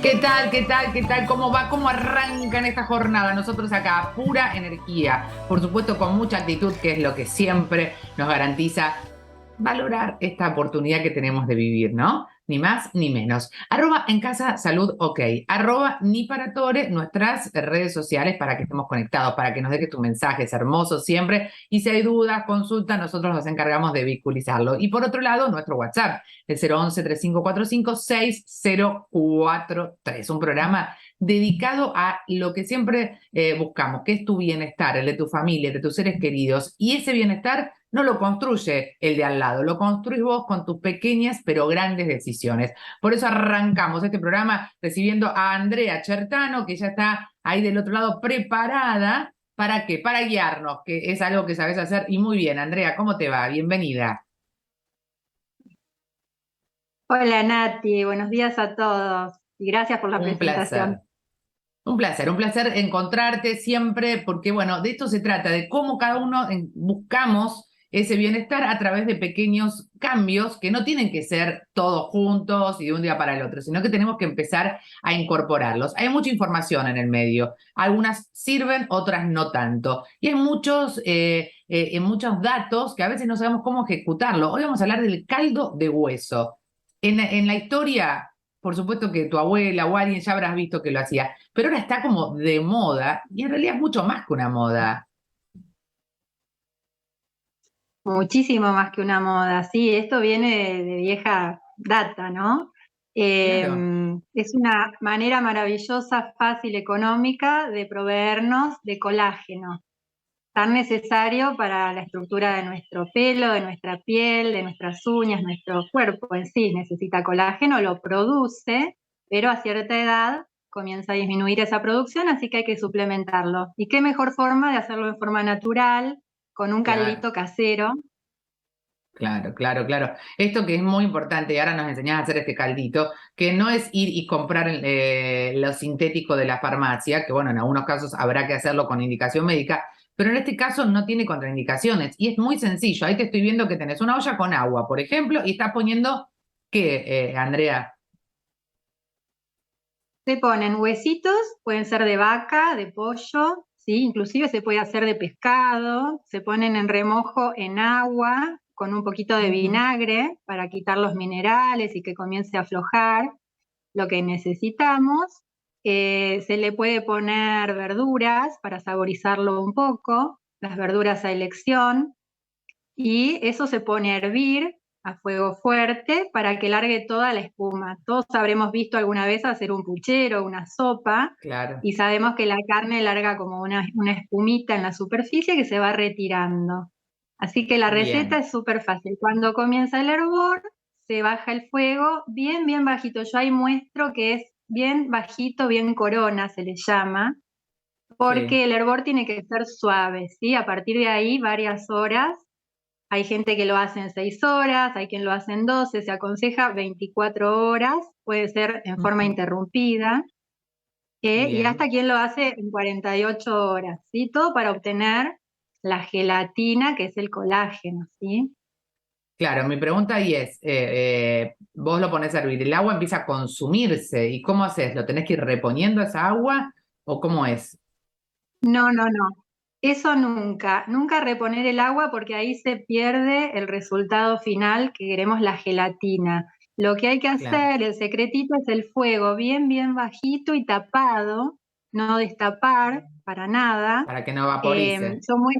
¿Qué tal? ¿Qué tal? ¿Qué tal? ¿Cómo va? ¿Cómo arrancan esta jornada? Nosotros acá, pura energía. Por supuesto, con mucha actitud, que es lo que siempre nos garantiza valorar esta oportunidad que tenemos de vivir, ¿no? Ni más ni menos. Arroba en casa salud ok. Arroba ni para tore, nuestras redes sociales para que estemos conectados, para que nos dejes tus mensajes hermosos siempre. Y si hay dudas, consulta, nosotros nos encargamos de vehiculizarlo. Y por otro lado, nuestro WhatsApp, el 011-3545-6043. Un programa dedicado a lo que siempre buscamos, que es tu bienestar, el de tu familia, el de tus seres queridos. Y ese bienestar no lo construye el de al lado, lo construís vos con tus pequeñas pero grandes decisiones. Por eso arrancamos este programa recibiendo a Andrea Chertano, que ya está ahí del otro lado preparada. ¿Para qué? Para guiarnos, que es algo que sabes hacer. Y muy bien, Andrea, ¿cómo te va? Bienvenida. Hola Nati, buenos días a todos y gracias por la Un placer. presentación. Un placer encontrarte siempre, porque bueno, de esto se trata, de cómo cada uno buscamos ese bienestar a través de pequeños cambios que no tienen que ser todos juntos y de un día para el otro, sino que tenemos que empezar a incorporarlos. Hay mucha información en el medio, algunas sirven, otras no tanto, y hay muchos datos que a veces no sabemos cómo ejecutarlo. Hoy vamos a hablar del caldo de hueso. En la historia, por supuesto que tu abuela o alguien ya habrás visto que lo hacía, pero ahora está como de moda y en realidad es mucho más que una moda. Muchísimo más que una moda, sí, esto viene de vieja data, ¿no? Eh, Claro, es una manera maravillosa, fácil, económica de proveernos de colágeno, tan necesario para la estructura de nuestro pelo, de nuestra piel, de nuestras uñas, nuestro cuerpo en sí necesita colágeno, lo produce, pero a cierta edad comienza a disminuir esa producción, así que hay que suplementarlo. ¿Y qué mejor forma de hacerlo de forma natural, con un claro, caldito casero? claro, claro, claro. Esto que es muy importante, y ahora nos enseñás a hacer este caldito, que no es ir y comprar lo sintético de la farmacia, que bueno, en algunos casos habrá que hacerlo con indicación médica, pero en este caso no tiene contraindicaciones y es muy sencillo. Ahí te estoy viendo que tenés una olla con agua, por ejemplo, y estás poniendo, ¿qué, Andrea? Se ponen huesitos, pueden ser de vaca, de pollo, ¿sí? Inclusive se puede hacer de pescado, se ponen en remojo en agua con un poquito de Ujú. vinagre para quitar los minerales y que comience a aflojar lo que necesitamos. Se le puede poner verduras para saborizarlo un poco, las verduras a elección, y eso se pone a hervir a fuego fuerte para que largue toda la espuma. Todos habremos visto alguna vez hacer un puchero, una sopa, Claro, y sabemos que la carne larga como una espumita en la superficie que se va retirando. Así que la receta bien. es súper fácil. Cuando comienza el hervor, se baja el fuego bien, bien bajito. Yo ahí muestro que es bien bajito, bien corona, se le llama, Sí. porque el hervor tiene que ser suave, ¿sí? A partir de ahí, varias horas hay gente que lo hace en 6 horas, hay quien lo hace en 12, se aconseja 24 horas, puede ser en forma Ujú. interrumpida, y hasta Bien. quien lo hace en 48 horas, ¿sí? Todo para obtener la gelatina, que es el colágeno, ¿sí? Claro, mi pregunta ahí es, vos lo pones a hervir, el agua empieza a consumirse, ¿y cómo haces? ¿Lo tenés que ir reponiendo esa agua o cómo es? No, no, no. Eso nunca, nunca reponer el agua porque ahí se pierde el resultado final que queremos, la gelatina. Lo que hay que Claro, hacer, el secretito es el fuego bien, bien bajito y tapado, no destapar para nada. para que no vaporice. Yo muy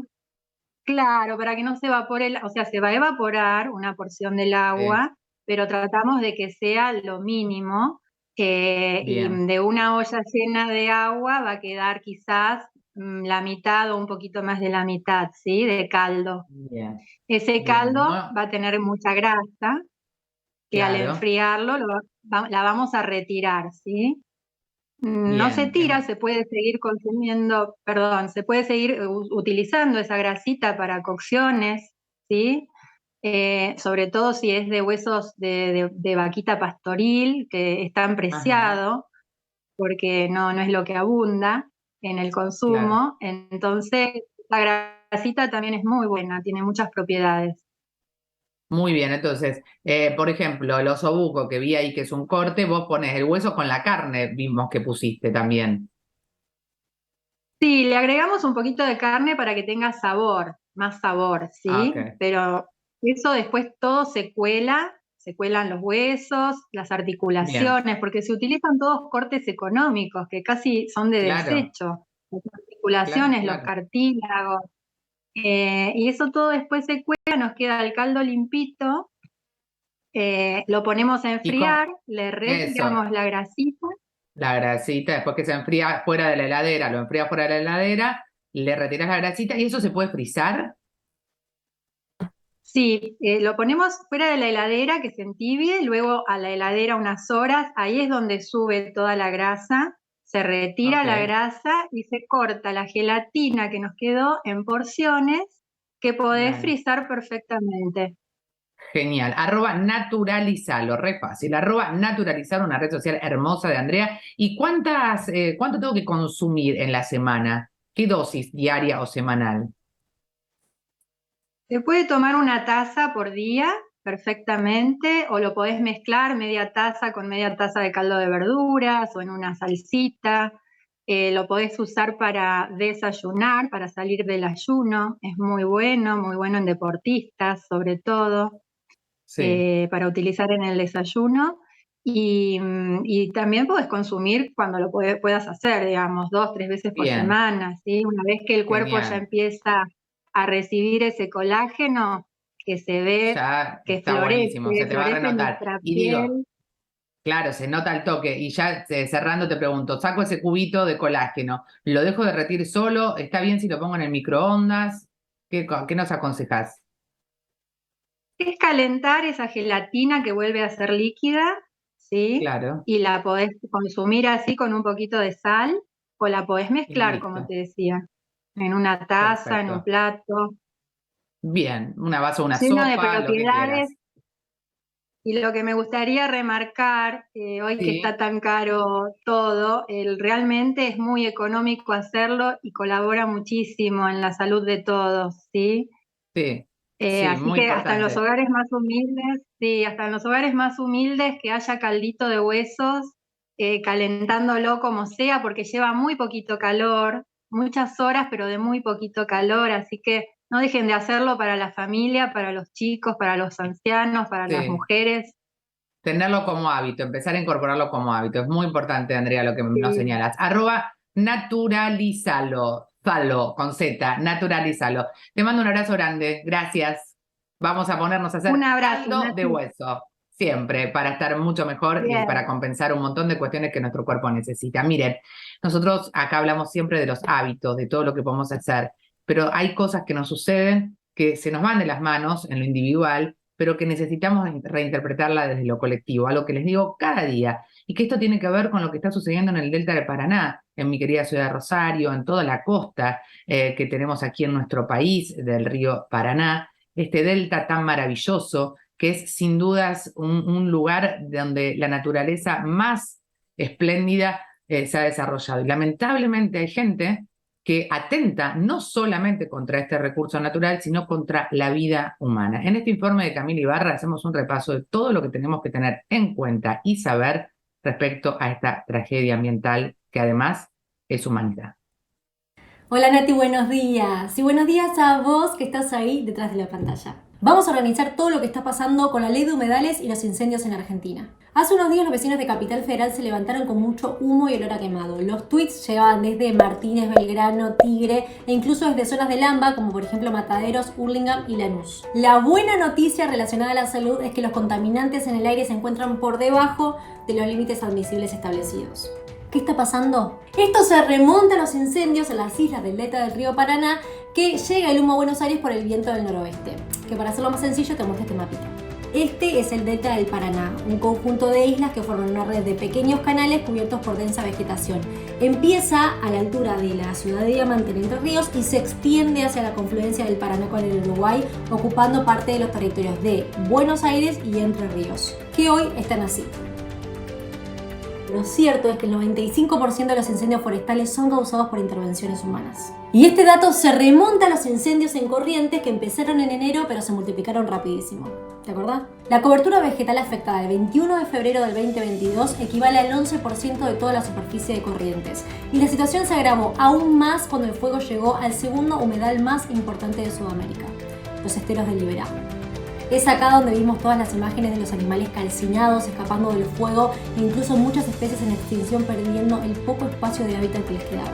claro, para que no se evapore, o sea, se va a evaporar una porción del Sí, agua, pero tratamos de que sea lo mínimo, y bien, de una olla llena de agua va a quedar quizás la mitad o un poquito más de la mitad, ¿sí? De caldo. bien, Ese bien, caldo no, va a tener mucha grasa que al claro, enfriarlo la vamos a retirar, ¿sí? No se bien, tira, se puede seguir consumiendo, perdón, se puede seguir utilizando esa grasita para cocciones, ¿sí? Sobre todo si es de huesos de vaquita pastoril, que es tan ajá, preciado, porque no es lo que abunda en el claro. consumo. Entonces, la grasita también es muy buena, tiene muchas propiedades. Muy bien, entonces, por ejemplo, el osobuco que vi ahí que es un corte, vos pones el hueso con la carne, vimos que pusiste también. Sí, le agregamos un poquito de carne para que tenga sabor, más sabor, Ah, ¿sí? ok, Pero eso después todo se cuelan los huesos, las bien, articulaciones, porque se utilizan todos cortes económicos que casi son de claro, desecho. Las claro, articulaciones, los claro. cartílagos, y eso todo después se cuela, nos queda el caldo limpito, lo ponemos a Y con enfriar, le eso, retiramos la grasita. la grasita, después que se enfría fuera de la heladera, lo enfría fuera de la heladera, le retiras la grasita y eso se puede frizar. Sí, lo ponemos fuera de la heladera que se entibie, luego a la heladera unas horas, ahí es donde sube toda la grasa, se retira la Ok, grasa y se corta la gelatina que nos quedó en porciones que podés dale. frizar perfectamente. Genial. Arroba naturalizalo, re fácil. Arroba naturalizalo, una red social hermosa de Andrea. ¿Y cuánto tengo que consumir en la semana? ¿Qué dosis diaria o semanal? Se puede tomar una taza por día perfectamente o lo podés mezclar media taza con media taza de caldo de verduras o en una salsita. Lo podés usar para desayunar, para salir del ayuno. Es muy bueno en deportistas sobre todo, Sí, para utilizar en el desayuno. Y también podés consumir cuando lo puedas hacer, digamos, 2, 3 veces por bien, semana, ¿sí? Una vez que el cuerpo ya genial. empieza a recibir ese colágeno que se ve, Ya está buenísimo, se te va a florece en renotar. nuestra Y digo, piel. claro, se nota el toque. Y ya cerrando te pregunto, saco ese cubito de colágeno, ¿lo dejo derretir solo? ¿Está bien si lo pongo en el microondas? ¿Qué nos aconsejas? Es calentar esa gelatina que vuelve a ser líquida, ¿sí? Claro, Y la podés consumir así con un poquito de sal o la podés y mezclar, como listo. te decía, en una taza, en un Perfecto. plato. Bien, una vaso, una Lleno de sopa, lo que propiedades. quieras. Y lo que me gustaría remarcar, hoy que está Sí, tan caro todo, realmente es muy económico hacerlo y colabora muchísimo en la salud de todos, ¿sí? sí, sí, Así muy que hasta en los importante. hogares más humildes, sí, hasta en los hogares más humildes que haya caldito de huesos, calentándolo como sea, porque lleva muy poquito calor, muchas horas, pero de muy poquito calor, así que no dejen de hacerlo para la familia, para los chicos, para los ancianos, para las Sí, mujeres. tenerlo como hábito, empezar a incorporarlo como hábito. Es muy importante, Andrea, lo que nos Sí. señalas. Arroba naturalizalo, Zalo, con Z, naturalizalo. Te mando un abrazo grande, gracias. Vamos a ponernos a Un hacer abrazo, caldo de Nati. hueso, siempre, para estar mucho mejor y para Bien. compensar un montón de cuestiones que nuestro cuerpo necesita. Miren, nosotros acá hablamos siempre de los hábitos, de todo lo que podemos hacer, pero hay cosas que nos suceden que se nos van de las manos en lo individual, pero que necesitamos reinterpretarla desde lo colectivo, algo que les digo cada día, y que esto tiene que ver con lo que está sucediendo en el Delta del Paraná, en mi querida ciudad de Rosario, en toda la costa que tenemos aquí en nuestro país, del río Paraná, este delta tan maravilloso, que es sin dudas un lugar donde la naturaleza más espléndida se ha desarrollado. Y lamentablemente hay gente que atenta no solamente contra este recurso natural, sino contra la vida humana. En este informe de Camila Ibarra hacemos un repaso de todo lo que tenemos que tener en cuenta y saber respecto a esta tragedia ambiental que además es humanidad. Hola Nati, buenos días. Y buenos días a vos que estás ahí detrás de la pantalla. Vamos a organizar todo lo que está pasando con la ley de humedales y los incendios en Argentina. Hace unos días los vecinos de Capital Federal se levantaron con mucho humo y olor a quemado. Los tweets llegaban desde Martínez, Belgrano, Tigre e incluso desde zonas de Lamba, como por ejemplo Mataderos, Hurlingham y Lanús. La buena noticia relacionada a la salud es que los contaminantes en el aire se encuentran por debajo de los límites admisibles establecidos. ¿Qué está pasando? Esto se remonta a los incendios en las islas del delta del río Paraná, que llega el humo a Buenos Aires por el viento del noroeste. Que para hacerlo más sencillo te muestro este mapita. Este es el delta del Paraná, un conjunto de islas que forman una red de pequeños canales cubiertos por densa vegetación. Empieza a la altura de la ciudad de Diamante en Entre Ríos y se extiende hacia la confluencia del Paraná con el Uruguay, ocupando parte de los territorios de Buenos Aires y Entre Ríos, que hoy están así. Lo cierto es que el 95% de los incendios forestales son causados por intervenciones humanas. Y este dato se remonta a los incendios en Corrientes que empezaron en enero pero se multiplicaron rapidísimo. ¿Te acordás? La cobertura vegetal afectada el 21 de febrero del 2022 equivale al 11% de toda la superficie de Corrientes. Y la situación se agravó aún más cuando el fuego llegó al segundo humedal más importante de Sudamérica, los esteros del Liberá. Es acá donde vimos todas las imágenes de los animales calcinados, escapando del fuego e incluso muchas especies en extinción perdiendo el poco espacio de hábitat que les quedaba.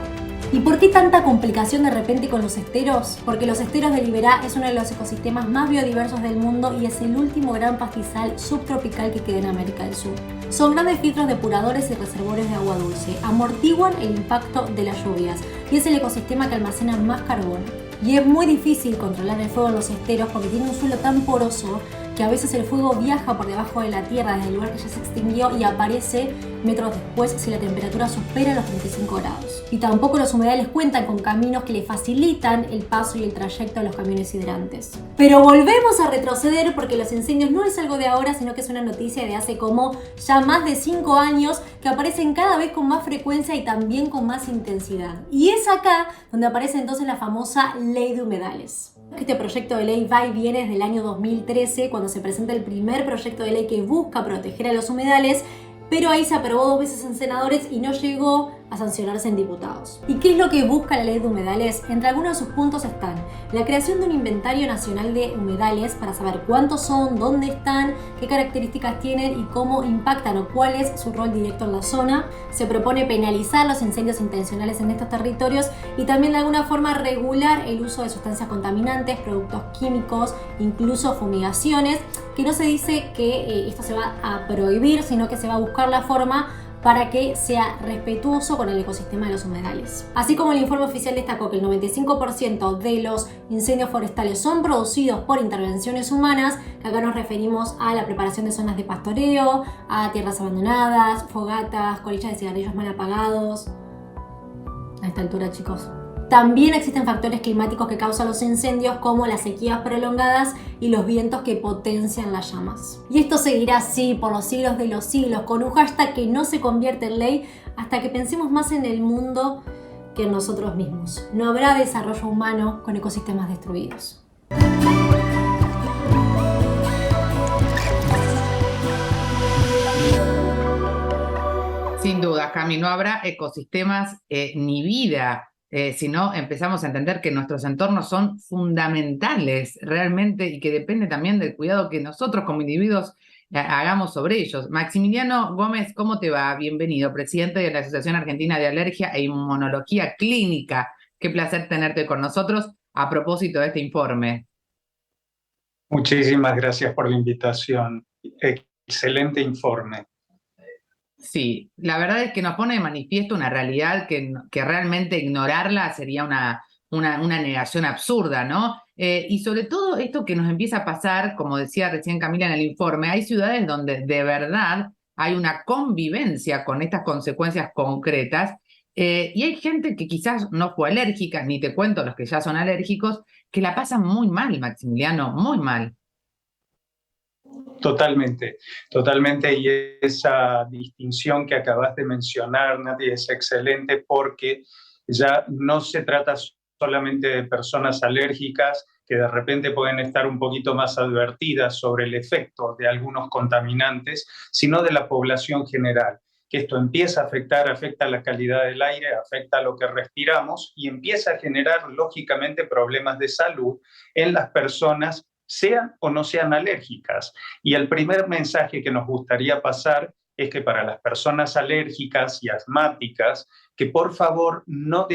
¿Y por qué tanta complicación de repente con los esteros? Porque los esteros del Liberá es uno de los ecosistemas más biodiversos del mundo y es el último gran pastizal subtropical que queda en América del Sur. Son grandes filtros depuradores y reservorios de agua dulce, amortiguan el impacto de las lluvias y es el ecosistema que almacena más carbono. Y es muy difícil controlar el fuego en los esteros porque tiene un suelo tan poroso que a veces el fuego viaja por debajo de la tierra desde el lugar que ya se extinguió y aparece metros después si la temperatura supera los 35 grados. Y tampoco los humedales cuentan con caminos que le facilitan el paso y el trayecto a los camiones hidrantes. Pero volvemos a retroceder porque los incendios no es algo de ahora, sino que es una noticia de hace como ya más de 5 años que aparecen cada vez con más frecuencia y también con más intensidad. Y es acá donde aparece entonces la famosa Ley de Humedales. Este proyecto de ley va y viene desde el año 2013, cuando se presenta el primer proyecto de ley que busca proteger a los humedales, pero ahí se aprobó 2 veces en senadores y no llegó a sancionarse en diputados. ¿Y qué es lo que busca la ley de humedales? Entre algunos de sus puntos están la creación de un inventario nacional de humedales para saber cuántos son, dónde están, qué características tienen y cómo impactan o cuál es su rol directo en la zona. Se propone penalizar los incendios intencionales en estos territorios y también de alguna forma regular el uso de sustancias contaminantes, productos químicos, incluso fumigaciones, que no se dice que esto se va a prohibir, sino que se va a buscar la forma para que sea respetuoso con el ecosistema de los humedales. Así como el informe oficial destacó que el 95% de los incendios forestales son producidos por intervenciones humanas, que acá nos referimos a la preparación de zonas de pastoreo, a tierras abandonadas, fogatas, colillas de cigarrillos mal apagados. A esta altura, chicos. También existen factores climáticos que causan los incendios, como las sequías prolongadas y los vientos que potencian las llamas. Y esto seguirá así por los siglos de los siglos, con un hashtag que no se convierte en ley hasta que pensemos más en el mundo que en nosotros mismos. No habrá desarrollo humano con ecosistemas destruidos. Sin duda, Cami, no habrá ecosistemas ni vida. Si no empezamos a entender que nuestros entornos son fundamentales realmente y que depende también del cuidado que nosotros como individuos hagamos sobre ellos. Maximiliano Gómez, ¿cómo te va? Bienvenido, presidente de la Asociación Argentina de Alergia e Inmunología Clínica. Qué placer tenerte con nosotros a propósito de este informe. Muchísimas gracias por la invitación. Excelente informe. Sí, la verdad es que nos pone de manifiesto una realidad que realmente ignorarla sería una negación absurda, ¿no? Y sobre todo esto que nos empieza a pasar, como decía recién Camila en el informe, hay ciudades donde de verdad hay una convivencia con estas consecuencias concretas y hay gente que quizás no fue alérgica, ni te cuento los que ya son alérgicos, que la pasan muy mal, Maximiliano, muy mal. Totalmente, totalmente. Y esa distinción que acabas de mencionar, Nati, es excelente porque ya no se trata solamente de personas alérgicas que de repente pueden estar un poquito más advertidas sobre el efecto de algunos contaminantes, sino de la población general. Que esto empieza a afecta la calidad del aire, afecta lo que respiramos y empieza a generar, lógicamente, problemas de salud en las personas, sean o no sean alérgicas. Y el primer mensaje que nos gustaría pasar es que para las personas alérgicas y asmáticas, que por favor no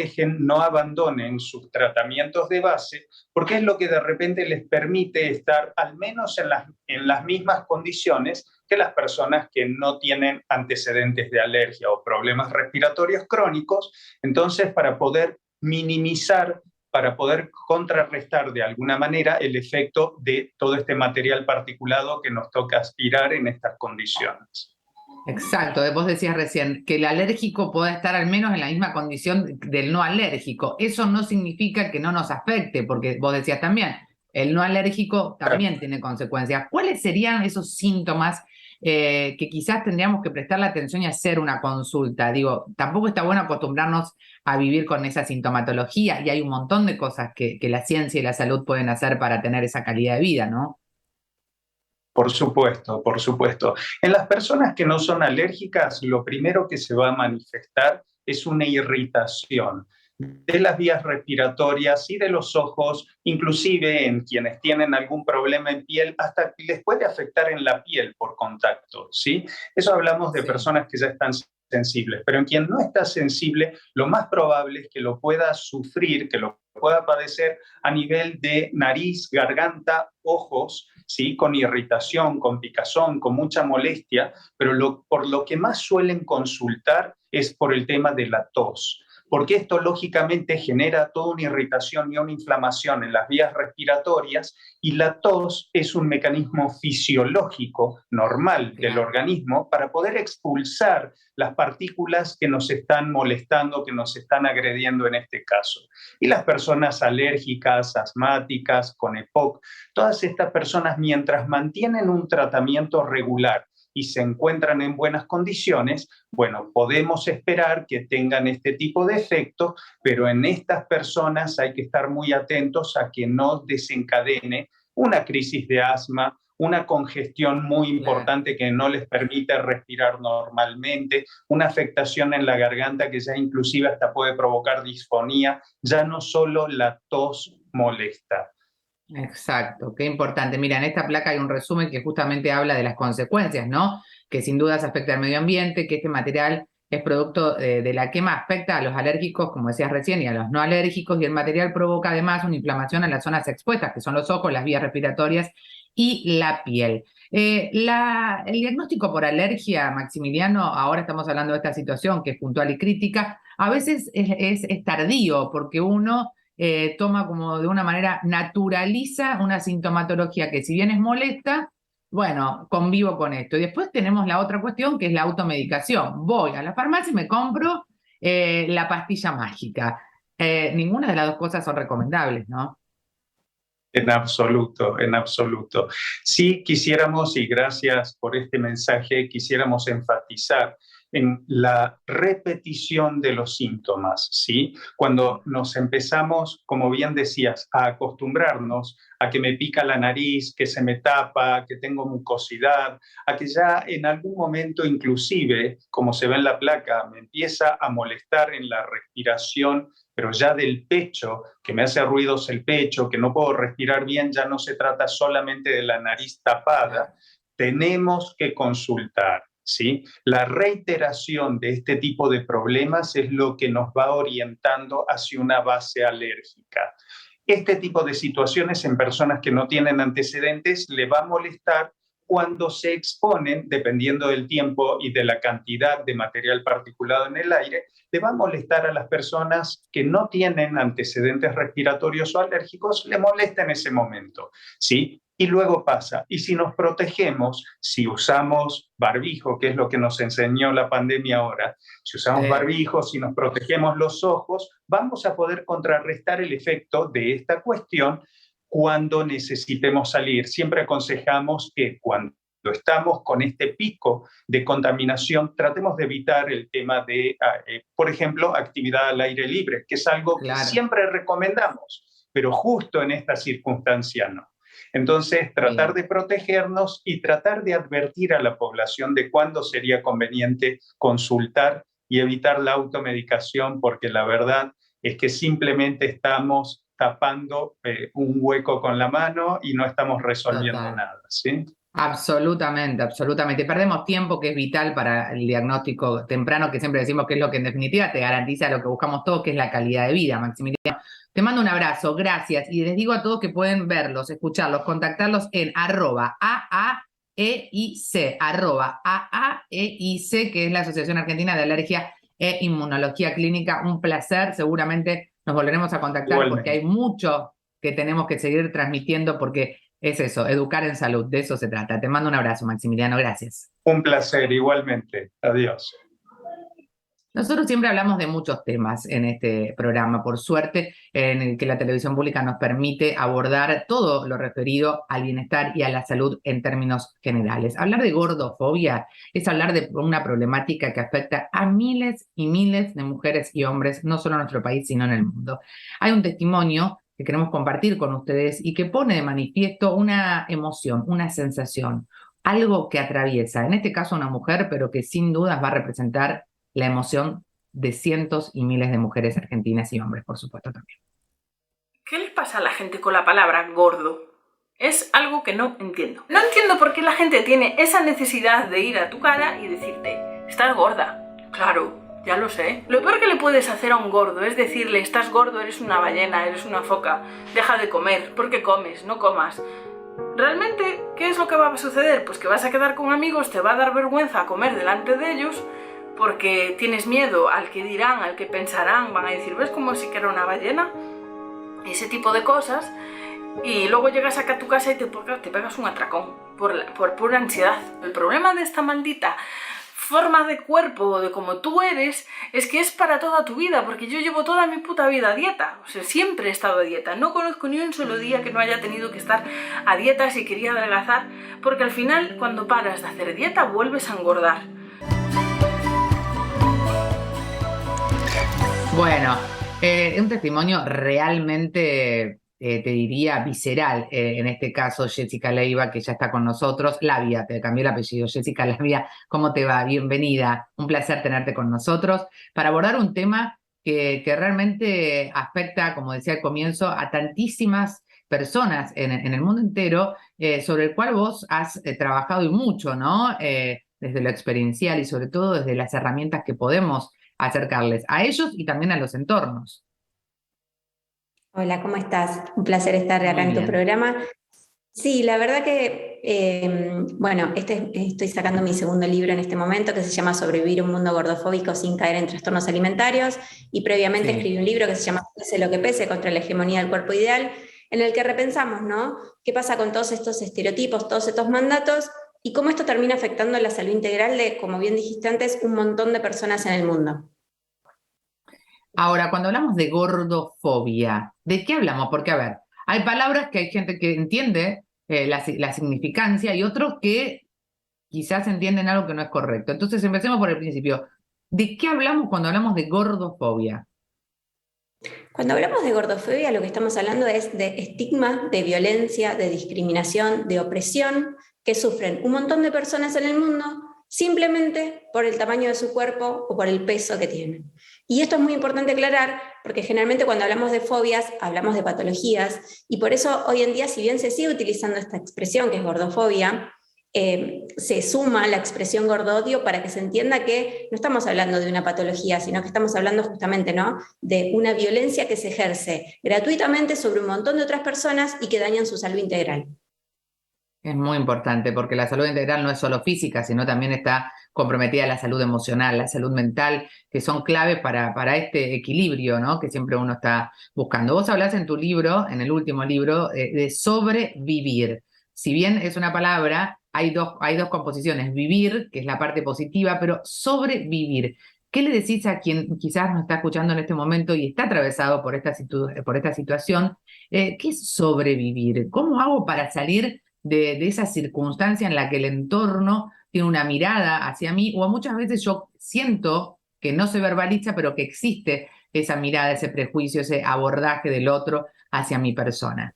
abandonen sus tratamientos de base, porque es lo que de repente les permite estar al menos en las mismas condiciones que las personas que no tienen antecedentes de alergia o problemas respiratorios crónicos. Entonces, para poder minimizar, para poder contrarrestar de alguna manera el efecto de todo este material particulado que nos toca aspirar en estas condiciones. Exacto, vos decías recién que el alérgico puede estar al menos en la misma condición del no alérgico. Eso no significa que no nos afecte, porque vos decías también, el no alérgico también tiene consecuencias. ¿Cuáles serían esos síntomas que quizás tendríamos que prestarle atención y hacer una consulta. Digo, tampoco está bueno acostumbrarnos a vivir con esa sintomatología y hay un montón de cosas que la ciencia y la salud pueden hacer para tener esa calidad de vida, ¿no? Por supuesto, por supuesto. En las personas que no son alérgicas, lo primero que se va a manifestar es una irritación de las vías respiratorias y de los ojos, inclusive en quienes tienen algún problema en piel, hasta les puede afectar en la piel por contacto, ¿sí? Eso hablamos de personas que ya están sensibles, pero en quien no está sensible, lo más probable es que lo pueda sufrir, que lo pueda padecer a nivel de nariz, garganta, ojos, ¿sí? Con irritación, con picazón, con mucha molestia, pero por lo que más suelen consultar es por el tema de la tos, porque esto lógicamente genera toda una irritación y una inflamación en las vías respiratorias, y la tos es un mecanismo fisiológico normal del organismo para poder expulsar las partículas que nos están molestando, que nos están agrediendo en este caso. Y las personas alérgicas, asmáticas, con EPOC, todas estas personas, mientras mantienen un tratamiento regular y se encuentran en buenas condiciones, bueno, podemos esperar que tengan este tipo de efectos, pero en estas personas hay que estar muy atentos a que no desencadene una crisis de asma, una congestión muy importante que no les permite respirar normalmente, una afectación en la garganta que ya inclusive hasta puede provocar disfonía, ya no solo la tos molesta. Exacto, qué importante. Mira, en esta placa hay un resumen que justamente habla de las consecuencias, ¿no? Que sin duda se afecta al medio ambiente, que este material es producto de la quema, afecta a los alérgicos, como decías recién, y a los no alérgicos, y el material provoca además una inflamación en las zonas expuestas, que son los ojos, las vías respiratorias y la piel. El diagnóstico por alergia, Maximiliano, ahora estamos hablando de esta situación que es puntual y crítica, a veces es tardío, porque uno toma como de una manera, naturaliza una sintomatología que si bien es molesta, bueno, convivo con esto. Y después tenemos la otra cuestión que es la automedicación. Voy a la farmacia y me compro la pastilla mágica. Ninguna de las dos cosas son recomendables, ¿no? En absoluto, en absoluto. Sí quisiéramos, y gracias por este mensaje, quisiéramos enfatizar en la repetición de los síntomas, ¿sí? Cuando nos empezamos, como bien decías, a acostumbrarnos a que me pica la nariz, que se me tapa, que tengo mucosidad, a que ya en algún momento inclusive, como se ve en la placa, me empieza a molestar en la respiración, pero ya del pecho, que me hace ruidos el pecho, que no puedo respirar bien, ya no se trata solamente de la nariz tapada, tenemos que consultar. ¿Sí? La reiteración de este tipo de problemas es lo que nos va orientando hacia una base alérgica. Este tipo de situaciones en personas que no tienen antecedentes le va a molestar cuando se exponen, dependiendo del tiempo y de la cantidad de material particulado en el aire, le va a molestar a las personas que no tienen antecedentes respiratorios o alérgicos, le molesta en ese momento, ¿sí? Y luego pasa. Y si nos protegemos, si usamos barbijo, que es lo que nos enseñó la pandemia ahora, si usamos barbijo, si nos protegemos los ojos, vamos a poder contrarrestar el efecto de esta cuestión cuando necesitemos salir. Siempre aconsejamos que cuando estamos con este pico de contaminación, tratemos de evitar el tema de, por ejemplo, actividad al aire libre, que es algo que siempre recomendamos, pero justo en esta circunstancia no. Entonces, tratar de protegernos y tratar de advertir a la población de cuándo sería conveniente consultar y evitar la automedicación, porque la verdad es que simplemente estamos tapando un hueco con la mano y no estamos resolviendo nada, ¿sí? Absolutamente, absolutamente. Perdemos tiempo que es vital para el diagnóstico temprano, que siempre decimos que es lo que en definitiva te garantiza lo que buscamos todos, que es la calidad de vida, Maximiliano. Te mando un abrazo, gracias. Y les digo a todos que pueden verlos, escucharlos, contactarlos en @AAEIC, @AAEIC, que es la Asociación Argentina de Alergia e Inmunología Clínica. Un placer, seguramente nos volveremos a contactar porque hay mucho que tenemos que seguir transmitiendo porque es eso, educar en salud, de eso se trata. Te mando un abrazo, Maximiliano, gracias. Un placer, igualmente. Adiós. Nosotros siempre hablamos de muchos temas en este programa, por suerte, en el que la televisión pública nos permite abordar todo lo referido al bienestar y a la salud en términos generales. Hablar de gordofobia es hablar de una problemática que afecta a miles y miles de mujeres y hombres, no solo en nuestro país, sino en el mundo. Hay un testimonio que queremos compartir con ustedes y que pone de manifiesto una emoción, una sensación, algo que atraviesa, en este caso a una mujer, pero que sin dudas va a representar la emoción de cientos y miles de mujeres argentinas y hombres, por supuesto, también. ¿Qué le pasa a la gente con la palabra gordo? Es algo que no entiendo. No entiendo por qué la gente tiene esa necesidad de ir a tu cara y decirte, estás gorda. Claro, ya lo sé. Lo peor que le puedes hacer a un gordo es decirle, estás gordo, eres una ballena, eres una foca, deja de comer, porque comes, no comas. ¿Realmente qué es lo que va a suceder? Pues que vas a quedar con amigos, te va a dar vergüenza comer delante de ellos, porque tienes miedo al que dirán, al que pensarán, van a decir, ¿ves como si que era una ballena? Ese tipo de cosas, y luego llegas acá a tu casa y te pegas un atracón por pura ansiedad. El problema de esta maldita forma de cuerpo, de como tú eres, es que es para toda tu vida, porque yo llevo toda mi puta vida a dieta, o sea, siempre he estado a dieta, no conozco ni un solo día que no haya tenido que estar a dieta si quería adelgazar, porque al final, cuando paras de hacer dieta, vuelves a engordar. Bueno, un testimonio realmente, te diría, visceral. En este caso, Jessica Leiva, que ya está con nosotros. Lavia, te cambié el apellido. Jessica Lavia, ¿cómo te va? Bienvenida. Un placer tenerte con nosotros para abordar un tema que realmente afecta, como decía al comienzo, a tantísimas personas en el mundo entero, sobre el cual vos has trabajado y mucho, ¿no? Desde lo experiencial y sobre todo desde las herramientas que podemos acercarles a ellos y también a los entornos. Hola, ¿cómo estás? Un placer estar acá en tu programa. Sí, la verdad que, bueno, estoy sacando mi segundo libro en este momento que se llama Sobrevivir un mundo gordofóbico sin caer en trastornos alimentarios, y previamente escribí un libro que se llama Pese lo que pese, contra la hegemonía del cuerpo ideal, en el que repensamos, ¿no? ¿Qué pasa con todos estos estereotipos, todos estos mandatos, y cómo esto termina afectando la salud integral de, como bien dijiste antes, un montón de personas en el mundo? Ahora, cuando hablamos de gordofobia, ¿de qué hablamos? Porque, a ver, hay palabras que hay gente que entiende la significancia y otros que quizás entienden algo que no es correcto. Entonces, empecemos por el principio. ¿De qué hablamos cuando hablamos de gordofobia? Cuando hablamos de gordofobia, lo que estamos hablando es de estigma, de violencia, de discriminación, de opresión que sufren un montón de personas en el mundo simplemente por el tamaño de su cuerpo o por el peso que tienen. Y esto es muy importante aclarar, porque generalmente cuando hablamos de fobias, hablamos de patologías, y por eso hoy en día, si bien se sigue utilizando esta expresión que es gordofobia, se suma la expresión gordodio para que se entienda que no estamos hablando de una patología, sino que estamos hablando justamente, ¿no?, de una violencia que se ejerce gratuitamente sobre un montón de otras personas y que dañan su salud integral. Es muy importante porque la salud integral no es solo física, sino también está comprometida la salud emocional, la salud mental, que son clave para este equilibrio, ¿no?, que siempre uno está buscando. Vos hablás en tu libro, en el último libro, de sobrevivir. Si bien es una palabra, hay dos composiciones. Vivir, que es la parte positiva, pero sobrevivir. ¿Qué le decís a quien quizás nos está escuchando en este momento y está atravesado por esta situación? ¿Qué es sobrevivir? ¿Cómo hago para salir de esa circunstancia en la que el entorno tiene una mirada hacia mí, o muchas veces yo siento que no se verbaliza, pero que existe esa mirada, ese prejuicio, ese abordaje del otro hacia mi persona?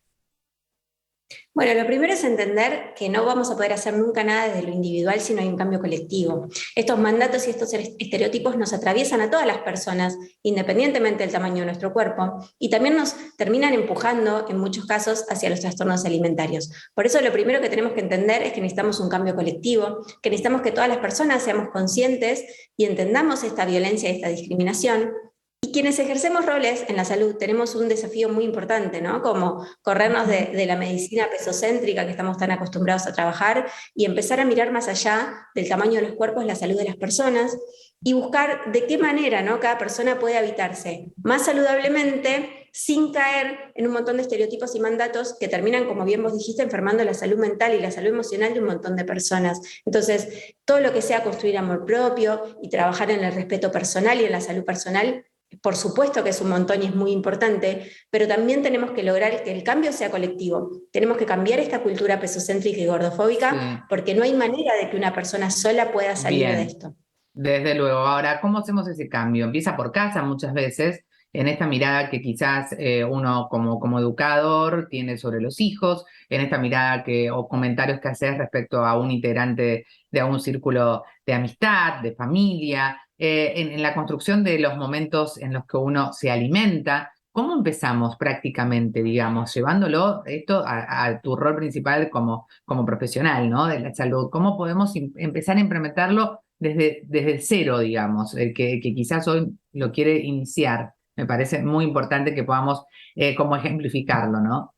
Bueno, lo primero es entender que no vamos a poder hacer nunca nada desde lo individual si no hay un cambio colectivo. Estos mandatos y estos estereotipos nos atraviesan a todas las personas, independientemente del tamaño de nuestro cuerpo, y también nos terminan empujando, en muchos casos, hacia los trastornos alimentarios. Por eso lo primero que tenemos que entender es que necesitamos un cambio colectivo, que necesitamos que todas las personas seamos conscientes y entendamos esta violencia y esta discriminación. Y quienes ejercemos roles en la salud tenemos un desafío muy importante, ¿no? Como corrernos de la medicina pesocéntrica que estamos tan acostumbrados a trabajar y empezar a mirar más allá del tamaño de los cuerpos, la salud de las personas, y buscar de qué manera, ¿no?, cada persona puede habitarse más saludablemente sin caer en un montón de estereotipos y mandatos que terminan, como bien vos dijiste, enfermando la salud mental y la salud emocional de un montón de personas. Entonces, todo lo que sea construir amor propio y trabajar en el respeto personal y en la salud personal, por supuesto que es un montón y es muy importante, pero también tenemos que lograr que el cambio sea colectivo. Tenemos que cambiar esta cultura pesocéntrica y gordofóbica, porque no hay manera de que una persona sola pueda salir de esto. Desde luego. Ahora, ¿cómo hacemos ese cambio? Empieza por casa muchas veces, en esta mirada que quizás uno como educador tiene sobre los hijos, en esta mirada o comentarios que haces respecto a un integrante de algún círculo de amistad, de familia, en la construcción de los momentos en los que uno se alimenta. ¿Cómo empezamos prácticamente, digamos, llevándolo esto a tu rol principal como profesional, ¿no?, de la salud? ¿Cómo podemos empezar a implementarlo desde cero, digamos, el que quizás hoy lo quiere iniciar? Me parece muy importante que podamos como ejemplificarlo, ¿no?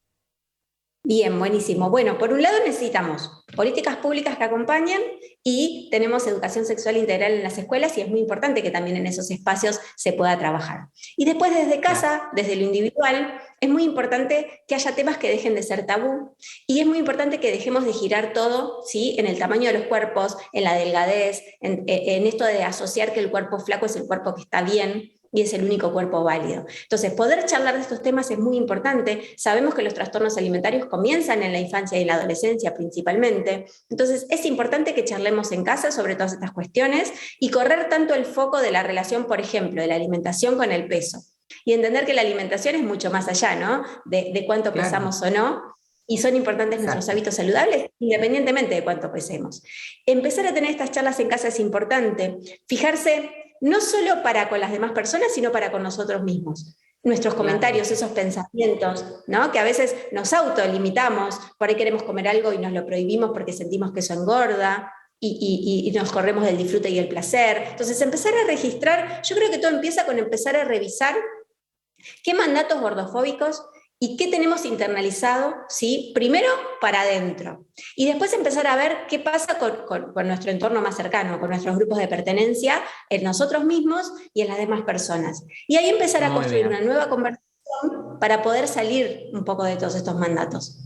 Bien, buenísimo. Bueno, por un lado necesitamos políticas públicas que acompañen y tenemos educación sexual integral en las escuelas y es muy importante que también en esos espacios se pueda trabajar. Y después desde casa, desde lo individual, es muy importante que haya temas que dejen de ser tabú y es muy importante que dejemos de girar todo, ¿sí?, en el tamaño de los cuerpos, en la delgadez, en esto de asociar que el cuerpo flaco es el cuerpo que está bien y es el único cuerpo válido. Entonces, poder charlar de estos temas es muy importante. Sabemos que los trastornos alimentarios comienzan en la infancia y en la adolescencia principalmente. Entonces, es importante que charlemos en casa sobre todas estas cuestiones y correr tanto el foco de la relación, por ejemplo, de la alimentación con el peso. Y entender que la alimentación es mucho más allá, ¿no?, de cuánto pesamos o no. Y son importantes nuestros hábitos saludables, independientemente de cuánto pesemos. Empezar a tener estas charlas en casa es importante. Fijarse no solo para con las demás personas, sino para con nosotros mismos. Nuestros comentarios, esos pensamientos, ¿no?, que a veces nos autolimitamos, por ahí queremos comer algo y nos lo prohibimos porque sentimos que eso engorda, y nos corremos del disfrute y el placer. Entonces, empezar a registrar, yo creo que todo empieza con empezar a revisar qué mandatos gordofóbicos y qué tenemos internalizado, ¿sí?, primero para adentro, y después empezar a ver qué pasa con nuestro entorno más cercano, con nuestros grupos de pertenencia, en nosotros mismos y en las demás personas. Y ahí empezar a construir una nueva conversación para poder salir un poco de todos estos mandatos.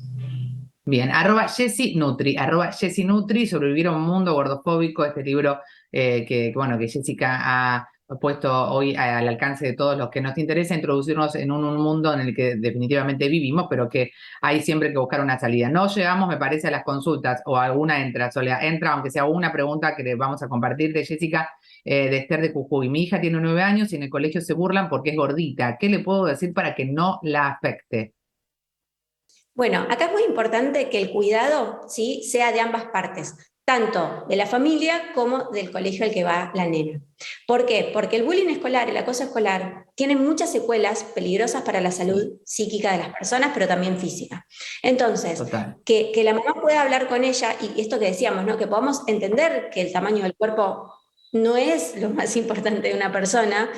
Bien, @Jessie Nutri, Sobrevivir a un mundo gordofóbico, este libro que Jessica ha puesto hoy al alcance de todos los que nos interesa, introducirnos en un mundo en el que definitivamente vivimos, pero que hay siempre que buscar una salida. No llegamos, me parece, a las consultas, o alguna entra, aunque sea una pregunta que le vamos a compartir de Jessica, de Esther de Jujuy. Mi hija tiene 9 años y en el colegio se burlan porque es gordita. ¿Qué le puedo decir para que no la afecte? Bueno, acá es muy importante que el cuidado, ¿sí?, sea de ambas partes, tanto de la familia como del colegio al que va la nena. ¿Por qué? Porque el bullying escolar, el acoso escolar, tiene muchas secuelas peligrosas para la salud psíquica de las personas, pero también física. Entonces, que la mamá pueda hablar con ella, y esto que decíamos, ¿no?, que podamos entender que el tamaño del cuerpo no es lo más importante de una persona,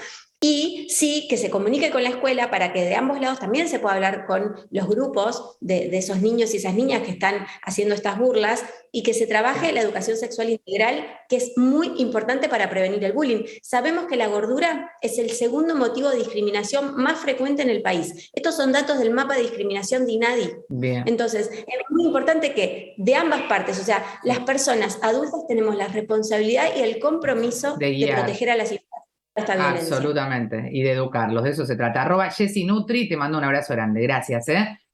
y sí que se comunique con la escuela para que de ambos lados también se pueda hablar con los grupos de esos niños y esas niñas que están haciendo estas burlas, y que se trabaje la educación sexual integral, que es muy importante para prevenir el bullying. Sabemos que la gordura es el segundo motivo de discriminación más frecuente en el país. Estos son datos del mapa de discriminación de INADI. Bien. Entonces, es muy importante que de ambas partes, o sea, las personas adultas tenemos la responsabilidad y el compromiso de proteger a las absolutamente, y de educarlos, de eso se trata. @Jessie Nutri, te mando un abrazo grande, gracias.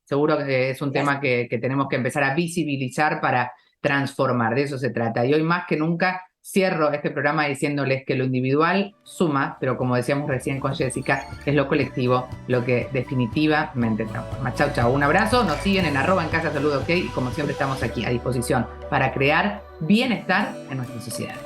Seguro que es un tema que tenemos que empezar a visibilizar para transformar, de eso se trata. Y hoy más que nunca cierro este programa diciéndoles que lo individual suma, pero como decíamos recién con Jessica, es lo colectivo lo que definitivamente transforma. Chau, chau, un abrazo, nos siguen en @En Casa Salud OK, y como siempre estamos aquí a disposición para crear bienestar en nuestra sociedad.